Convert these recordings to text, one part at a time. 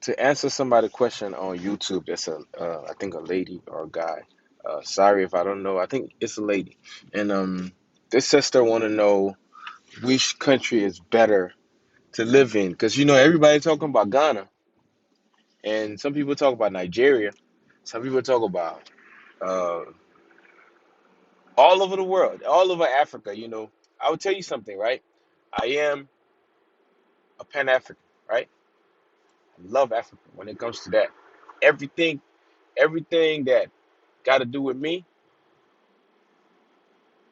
To answer somebody's question on YouTube, that's I think a lady or a guy. Sorry if I don't know. I think it's a lady, and this sister want to know which country is better to live in, because everybody talking about Ghana, and some people talk about Nigeria, some people talk about uh, all over the world, all over Africa. I would tell you something, right? I am a Pan African, right? I love Africa when it comes to that. Everything, everything that got to do with me,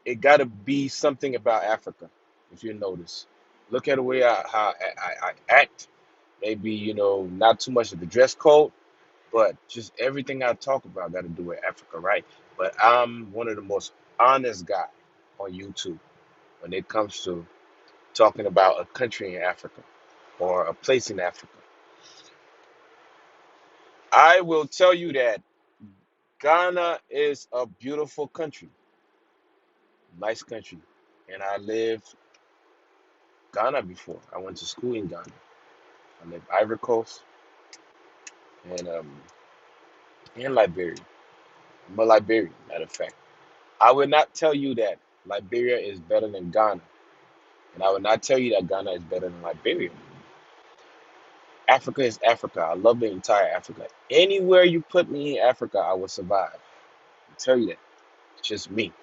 it got to be something about Africa. If you notice, look at the way I act. Maybe not too much of the dress code, but just everything I talk about got to do with Africa, right? But I'm one of the most honest guy on YouTube when it comes to talking about a country in Africa or a place in Africa. I will tell you that Ghana is a beautiful country, nice country, and I lived Ghana before. I went to school in Ghana. I lived Ivory Coast and Liberia. I'm a Liberian, matter of fact. I would not tell you that Liberia is better than Ghana, and I would not tell you that Ghana is better than Liberia. Africa is Africa. I love the entire Africa. Anywhere you put me in Africa, I will survive. I tell you that. It's just me.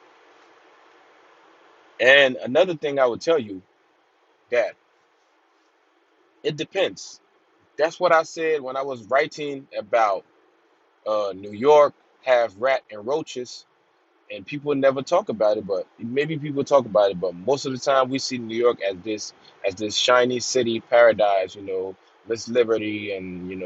And another thing I would tell you that it depends. That's what I said when I was writing about New York have rat and roaches, and people never talk about it. But maybe people talk about it, but most of the time we see New York as this shiny city paradise. Miss Liberty, and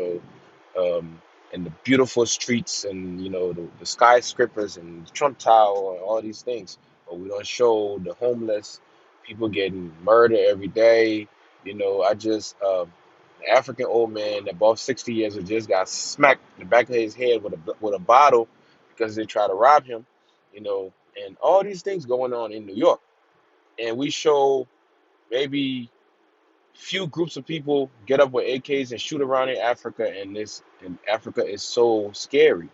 um, and the beautiful streets, and the skyscrapers and Trump Tower and all these things. But we don't show the homeless, people getting murdered every day. I just an African old man above 60 years old just got smacked in the back of his head with a bottle because they tried to rob him. And all these things going on in New York, and we show maybe few groups of people get up with AKs and shoot around in Africa, and Africa is so scary,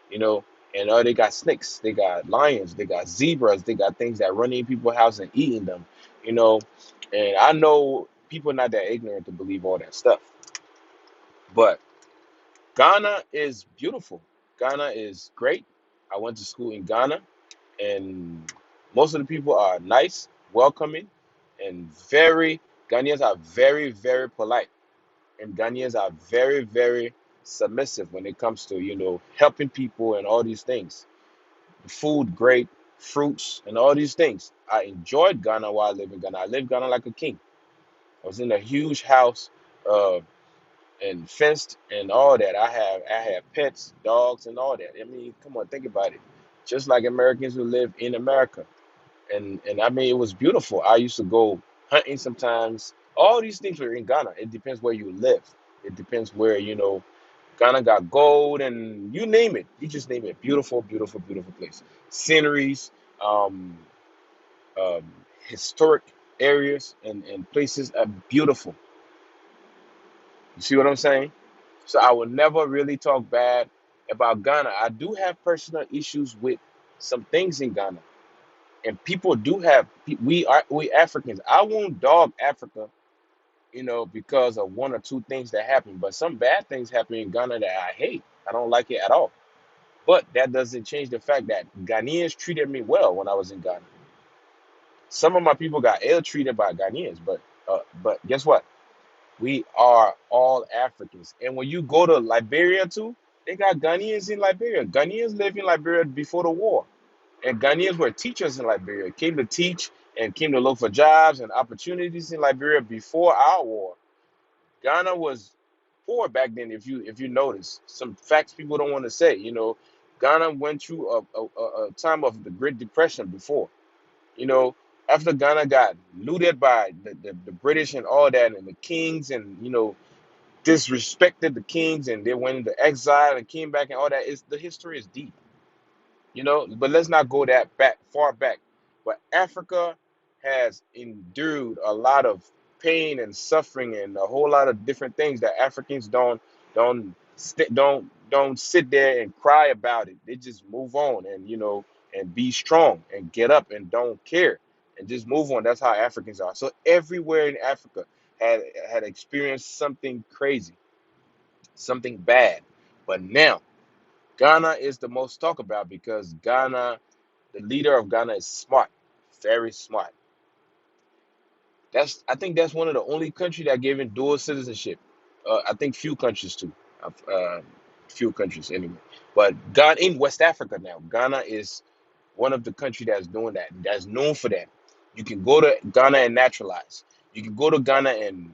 you know. And they got snakes, they got lions, they got zebras, they got things that run in people's house and eating them, you know. And I know people are not that ignorant to believe all that stuff, but Ghana is beautiful. Ghana is great. I went to school in Ghana, and most of the people are nice, welcoming, and very Ghanaians are very, very polite, and Ghanaians are very, very submissive when it comes to helping people and all these things. The food great, fruits and all these things. I enjoyed Ghana while I lived in Ghana. I lived Ghana like a king. I was in a huge house, uh, and fenced and all that. I had pets, dogs, and all that. I mean, come on, think about it. Just like Americans who live in America, and I mean, it was beautiful. I used to go hunting sometimes. All these things were in Ghana. It depends where you live. It depends where Ghana got gold, and you name it. You just name it. Beautiful, beautiful, beautiful place. Sceneries, um, um, historic areas, and places are beautiful. You see what I'm saying? So I will never really talk bad about Ghana. I do have personal issues with some things in Ghana, and people do have. We Africans. I won't dog Africa, because of one or two things that happen. But some bad things happen in Ghana that I hate. I don't like it at all. But that doesn't change the fact that Ghanaians treated me well when I was in Ghana. Some of my people got ill treated by Ghanaians, but guess what? We are all Africans. And when you go to Liberia too, they got Ghanaians in Liberia. Ghanaians lived in Liberia before the war. And Ghanaians were teachers in Liberia, came to teach and came to look for jobs and opportunities in Liberia before our war. Ghana was poor back then, if you notice. Some facts people don't want to say. Ghana went through a time of the Great Depression before. You know, after Ghana got looted by the British and all that, and the kings, and disrespected the kings, and they went into exile and came back, and all that. Is the history is deep, but let's not go that far back. But Africa has endured a lot of pain and suffering and a whole lot of different things that Africans don't Don't sit there and cry about it. They just move on, and and be strong and get up and don't care and just move on. That's how Africans are. So everywhere in Africa had experienced something crazy, something bad. But now Ghana is the most talked about because the leader of Ghana is smart, very smart. I think that's one of the only country that gave him dual citizenship. I think few countries too. Few countries anyway. But Ghana in West Africa now, Ghana is one of the country that's doing that. That's known for that. You can go to Ghana and naturalize. You can go to Ghana and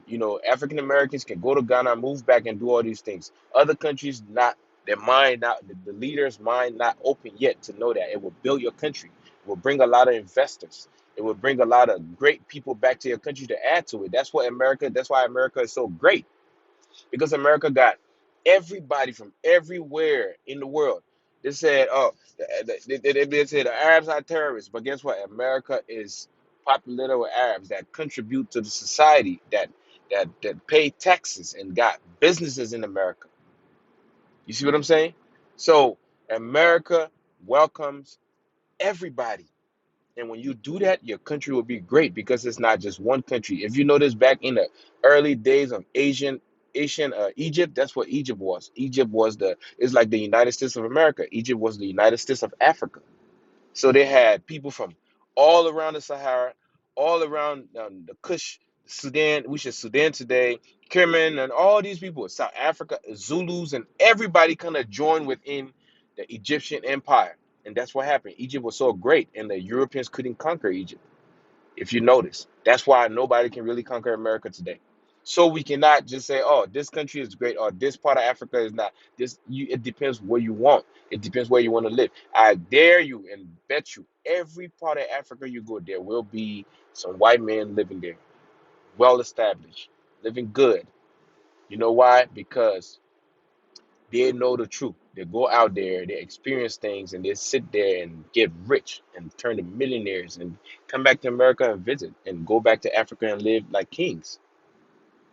African Americans can go to Ghana, move back and do all these things. Other countries not their mind not the leaders' mind not open yet to know that it will build your country. It will bring a lot of investors. It will bring a lot of great people back to your country to add to it. That's why America is so great because America got everybody from everywhere in the world. They said, "Oh, they said the Arabs are terrorists," but guess what? America is populated with Arabs that contribute to the society, that pay taxes and got businesses in America. You see what I'm saying? So America welcomes everybody. And when you do that, your country will be great because it's not just one country. If you notice back in the early days of Asian Egypt, that's what Egypt was. Egypt was it's like the United States of America. Egypt was the United States of Africa. So they had people from all around the Sahara, all around the Kush, Sudan, which is Sudan today, Kerman, and all these people, South Africa, Zulus, and everybody kind of joined within the Egyptian empire. And that's what happened. Egypt was so great, and the Europeans couldn't conquer Egypt. If you notice, that's why nobody can really conquer America today. So we cannot just say, "Oh, this country is great," or "This part of Africa is not." It depends where you want. It depends where you want to live. I dare you and bet you, every part of Africa you go, there will be some white men living there, well established, living good. You know why? Because they know the truth. They go out there, they experience things, and they sit there and get rich and turn to millionaires and come back to America and visit and go back to Africa and live like kings.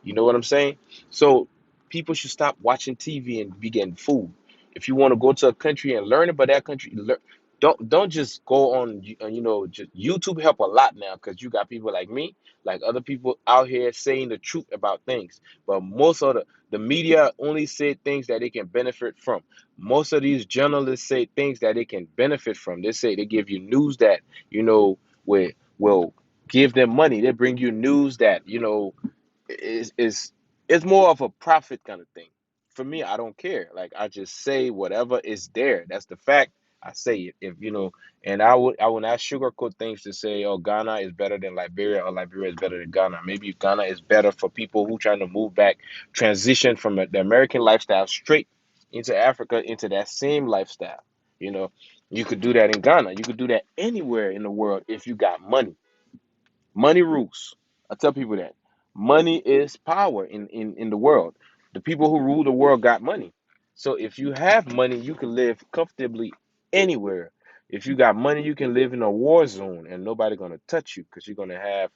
You know what I'm saying? So people should stop watching TV and be getting fooled. If you want to go to a country and learn about that country, don't just go on. Just YouTube help a lot now because you got people like me, like other people out here saying the truth about things. But most of the media only say things that they can benefit from. Most of these journalists say things that they can benefit from. They say they give you news that will give them money. They bring you news that is it's more of a profit kind of thing. For me, I don't care. Like I just say whatever is there. That's the fact. I say it. If and I would not sugarcoat things to say, oh, Ghana is better than Liberia or Liberia is better than Ghana. Maybe Ghana is better for people who trying to move back, transition from the American lifestyle straight into Africa into that same lifestyle. You know, you could do that in Ghana. You could do that anywhere in the world if you got money. Money rules. I tell people that money is power in the world. The people who rule the world got money. So if you have money, you can live comfortably anywhere. If you got money, you can live in a war zone and nobody gonna touch you because you're gonna have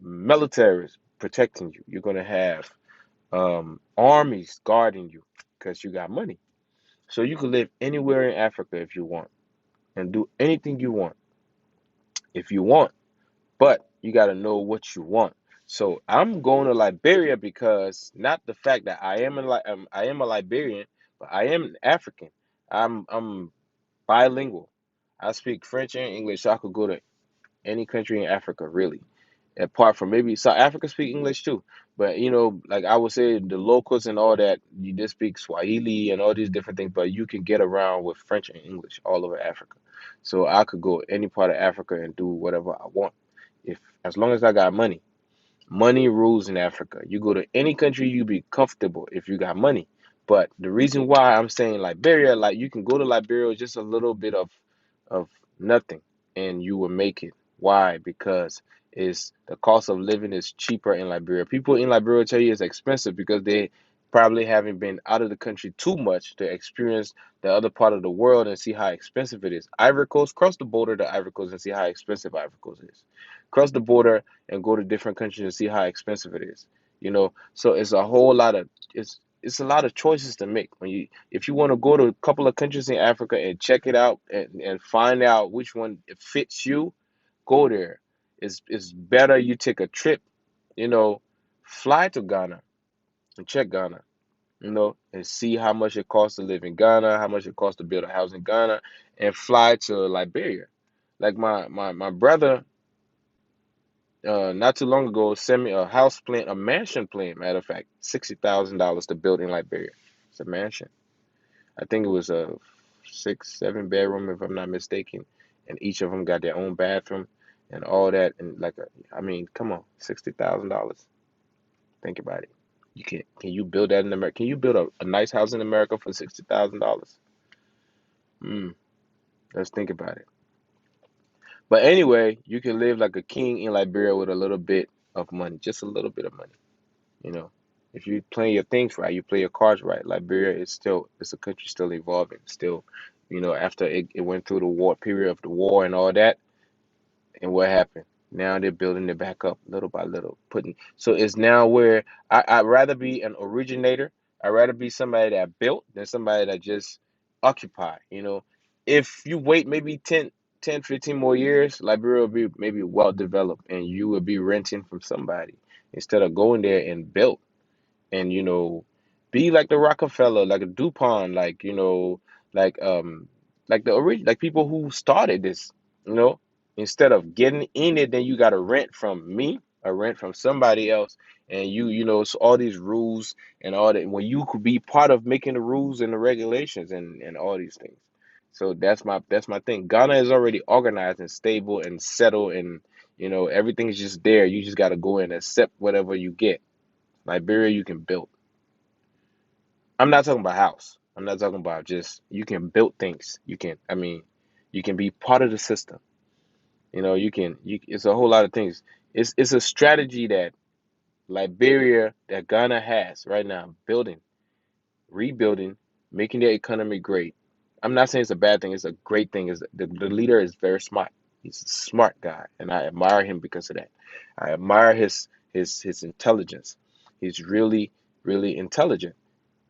militaries protecting you. You're gonna have armies guarding you because you got money. So you can live anywhere in Africa if you want and do anything you want if you want. But you got to know what you want. So I'm going to Liberia because not the fact that I am a Liberian, but I am African. I'm bilingual. I speak French and English, so I could go to any country in Africa really. Apart from maybe South Africa speak English too, but like I would say, the locals and all that, you just speak Swahili and all these different things, but you can get around with French and English all over Africa. So I could go any part of Africa and do whatever I want, if as long as I got money. Money rules in Africa. You go to any country, you be comfortable if you got money. But the reason why I'm saying Liberia, like you can go to Liberia with just a little bit of nothing and you will make it. Why? Because it's the cost of living is cheaper in Liberia. People in Liberia tell you it's expensive because they probably haven't been out of the country too much to experience the other part of the world and see how expensive it is. Ivory Coast, cross the border to Ivory Coast and see how expensive Ivory Coast is. Cross the border and go to different countries and see how expensive it is. So it's a whole lot of it's it's a lot of choices to make. If you want to go to a couple of countries in Africa and check it out and find out which one fits you, go there. It's better you take a trip, you know, fly to Ghana and check Ghana, and see how much it costs to live in Ghana, how much it costs to build a house in Ghana, and fly to Liberia. Like my brother, not too long ago, sent me a house plan, a mansion plan. Matter of fact, $60,000 to build in Liberia. It's a mansion. I think it was a 6, 7 bedroom, if I'm not mistaken, and each of them got their own bathroom and all that. And I mean, come on, $60,000. Think about it. Can you build that in America? Can you build a nice house in America for $60,000? Mm, let's think about it. But anyway, you can live like a king in Liberia with a little bit of money, just a little bit of money. You know, if you play your things right, you play your cards right. Liberia is still, it's a country still evolving. Still, after it went through the war period of the war and all that, and what happened? Now they're building it back up little by little, putting. So it's now where I'd rather be an originator. I'd rather be somebody that built than somebody that just occupy. If you wait maybe 10, 15 more years, Liberia will be maybe well developed, and you will be renting from somebody instead of going there and built and be like the Rockefeller, like a DuPont, like like like people who started this, you know, instead of getting in it, then you got to rent from me or rent from somebody else, and so all these rules and all that when you could be part of making the rules and the regulations and all these things. So that's my thing. Ghana is already organized and stable and settled, and everything's just there. You just got to go and accept whatever you get. Liberia, you can build. I'm not talking about house. I'm not talking about just you can build things. You can be part of the system. It's a whole lot of things. It's a strategy that Liberia, that Ghana has right now, building, rebuilding, making their economy great. I'm not saying it's a bad thing. It's a great thing. Is the leader is very smart. He's a smart guy, and I admire him because of that. I admire his intelligence. He's really, really intelligent.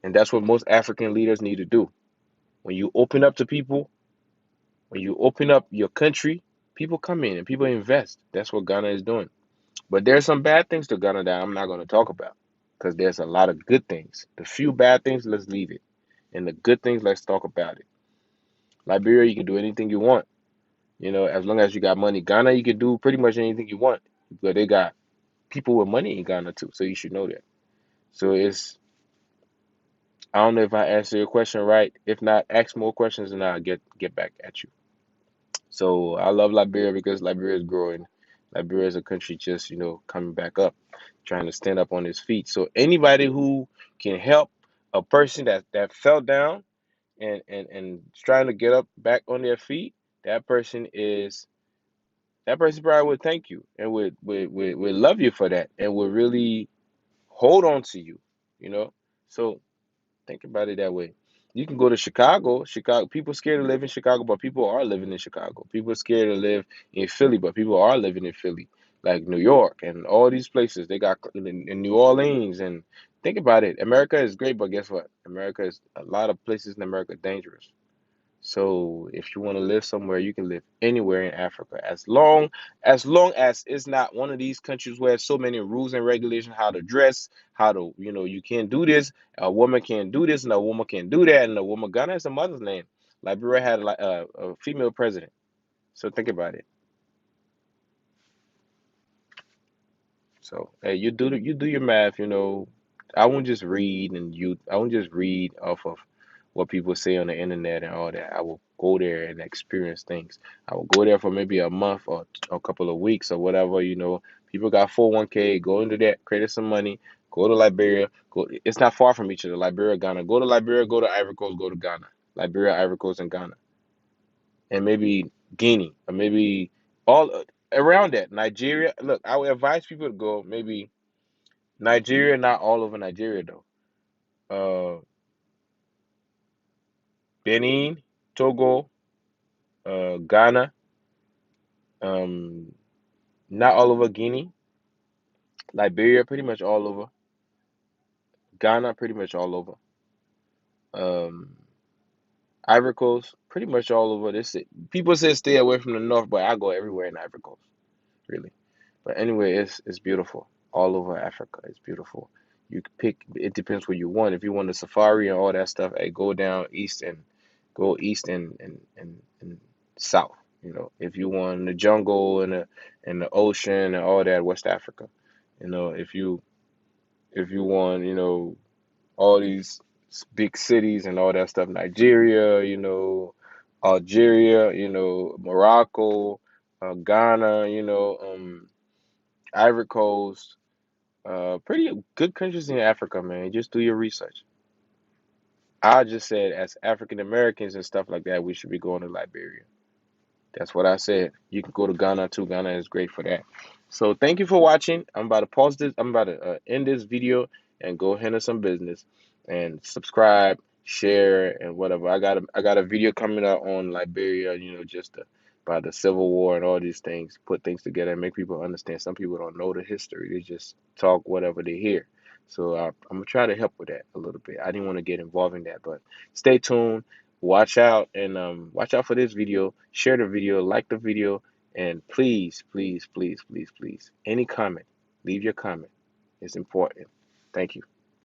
And that's what most African leaders need to do. When you open up to people, when you open up your country, people come in and people invest. That's what Ghana is doing. But there's some bad things to Ghana that I'm not going to talk about because there's a lot of good things. The few bad things, let's leave it. And the good things, let's talk about it. Liberia, you can do anything you want, as long as you got money. Ghana, you can do pretty much anything you want. But they got people with money in Ghana too, so you should know that. So I don't know if I answered your question right. If not, ask more questions and I'll get back at you. So I love Liberia because Liberia is growing. Liberia is a country just, coming back up, trying to stand up on its feet. So anybody who can help a person that fell down and trying to get up back on their feet, that person is that person probably would thank you and would love you for that and would really hold on to you, you know. So think about it that way. You can go to Chicago. Chicago people scared to live in Chicago, but people are living in Chicago. People are scared to live in Philly, but people are living in Philly, like New York and all these places. They got in New Orleans. And think about it. America is great, but guess what? America is a lot of places in America dangerous. So if you want to live somewhere, you can live anywhere in Africa, as long as it's not one of these countries where so many rules and regulations, how to dress, how to, you can't do this, a woman can't do this, and a woman can't do that, and a woman, Ghana is a mother's name. Liberia had like a female president. So think about it. So hey, you do your math. I won't just read off of what people say on the internet and all that. I will go there and experience things. I will go there for maybe a month or a couple of weeks or whatever. People got 401k. Go into that, create some money. Go to Liberia. Go. It's not far from each other. Liberia, Ghana. Go to Liberia. Go to Ivory Coast. Go to Ghana. Liberia, Ivory Coast, and Ghana, and maybe Guinea or maybe all around that. Nigeria. Look, I would advise people to go maybe Nigeria, not all over Nigeria though. Benin, Togo, Ghana, um, not all over Guinea, Liberia, pretty much all over. Ghana, pretty much all over. Um, Ivory Coast, pretty much all over. People say stay away from the north, but I go everywhere in Ivory Coast, really. But anyway, it's beautiful all over Africa. It's beautiful. You can pick. It depends what you want. If you want the safari and all that stuff, hey, go east and south. If you want the jungle and the ocean and all that, West Africa. If you want, all these big cities and all that stuff, Nigeria, Algeria, Morocco, Ghana, Ivory Coast, pretty good countries in Africa, man. Just do your research. I just said, as African Americans and stuff like that, we should be going to Liberia. That's what I said. You can go to Ghana too. Ghana is great for that. So thank you for watching. I'm about to pause this. I'm about to end this video and go handle some business and subscribe, share, and whatever. I got a video coming out on Liberia. Just about the Civil War and all these things. Put things together and make people understand. Some people don't know the history. They just talk whatever they hear. So I'm gonna try to help with that a little bit. I didn't want to get involved in that, but stay tuned. Watch out and watch out for this video. Share the video, like the video, and please, please, please, please, please, any comment, leave your comment. It's important. Thank you.